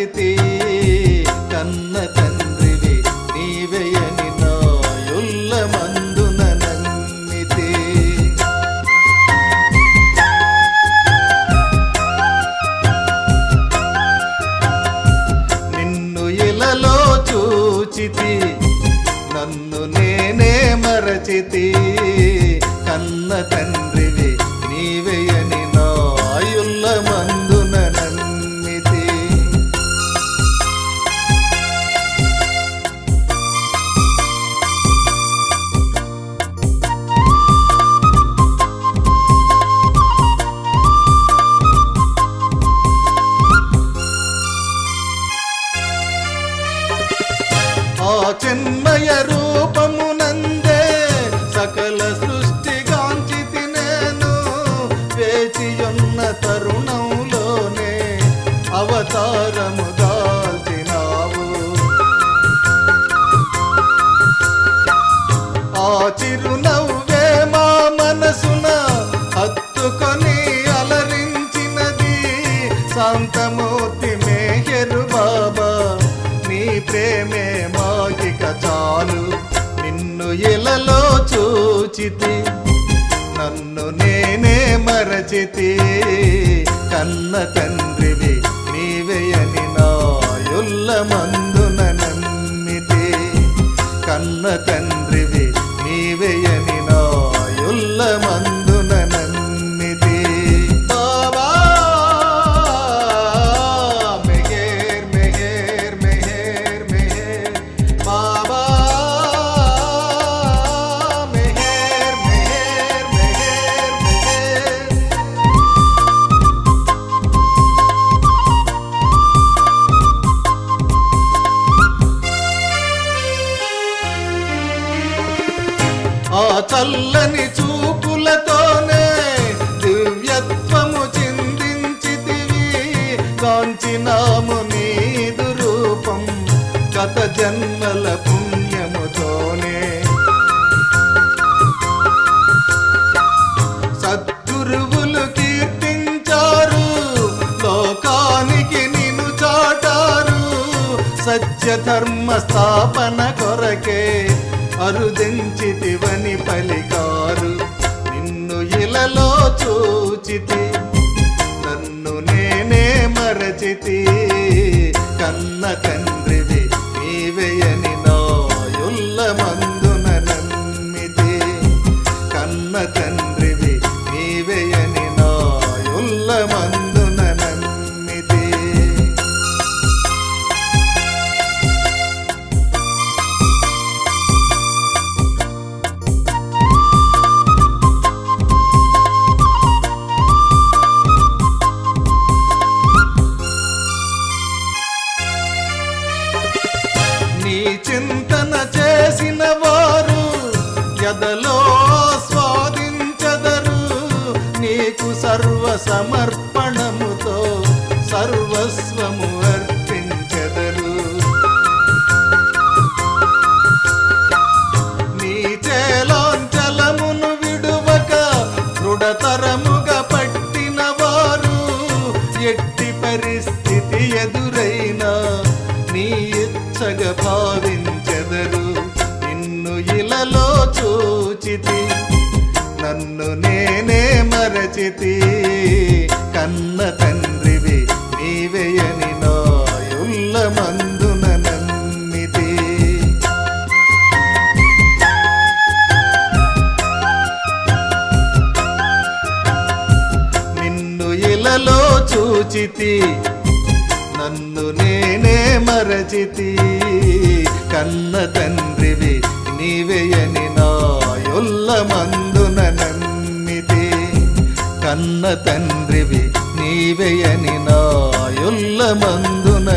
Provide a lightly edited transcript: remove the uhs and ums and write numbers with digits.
మరచితి కన్న తండ్రివి నీవేయని నాయుల్ల మందున నమ్మితి. నిన్ను ఇలలో చూచితి నన్ను నేనే మరచితి కన్న తండ్రివి నీవేయని నాయుల్ల మందున నమ్మితి. ఆ చిన్మయ రూపమునందే సకల సృష్టిగాంచితి నేను వేచియున్న తరుణంలోనే అవతారము దాల్చినావు. ఆ చిరునవ్వే మా మనసున హత్తుకొని అలరించినది శాంతమూర్తి మేహరు బాబా నీ ప్రేమే మాకిక చాలు. నిన్ను ఇలలో చూచితి నన్ను నేనే మరచితి కన్న తండ్రివి నీవేయని నాయుల్ల మందున నమ్మితి కన్న తండ్రివి నీవేయని నాయుల్ల మందున నమ్మితి. బాబా మెహర్ మెహర్ మెహర్ మెహర్ బాబా మెహర్ మెహర్ మెహర్ మెహర్. ఆ చల్లని చూపులతోనే దివ్యత్వము చిందించితివి కాంచినాము నీదు రూపం గత జన్మల పుణ్యముతోనే. సద్గురువులు కీర్తించారు లోకానికి నిన్ను చాటారు సత్యధర్మ స్థాపన కొరకే అరుదించితివని పలికారు. నిన్ను ఇలలో చూచితి నన్ను నేనే మరచితి కన్న తండ్రివి నీవేయని నాయుల్ల మందున నమ్మితి కన్న తండ్రివి నీవేయని నాయుల్ల మందున నమ్మితి. నీ చింతన చేసిన వారు ఎదలో స్వాదించదరు నీకు సర్వ సమర్పణముతో సర్వస్వము అర్పించెదరు. నీ చేలాంచలమును విడువక దృఢతరముగా పట్టిన వారు ఎట్టి పరిస్థితి ఎదురైనా నీ ఇచ్చగా భావించెదరు. నిన్ను ఇలలో చూచితి నన్ను నేనే మరచితి కన్న తండ్రివి నీవేయని నాయుల్ల మందున నమ్మితి. నిన్ను ఇలలో చూచితి నన్ను నేనే మరచితి కన్న తండ్రివి నీవేయని నాయుల్ల మందున నమ్మితి కన్న తండ్రివి నీవేయని నాయుల్ల మందున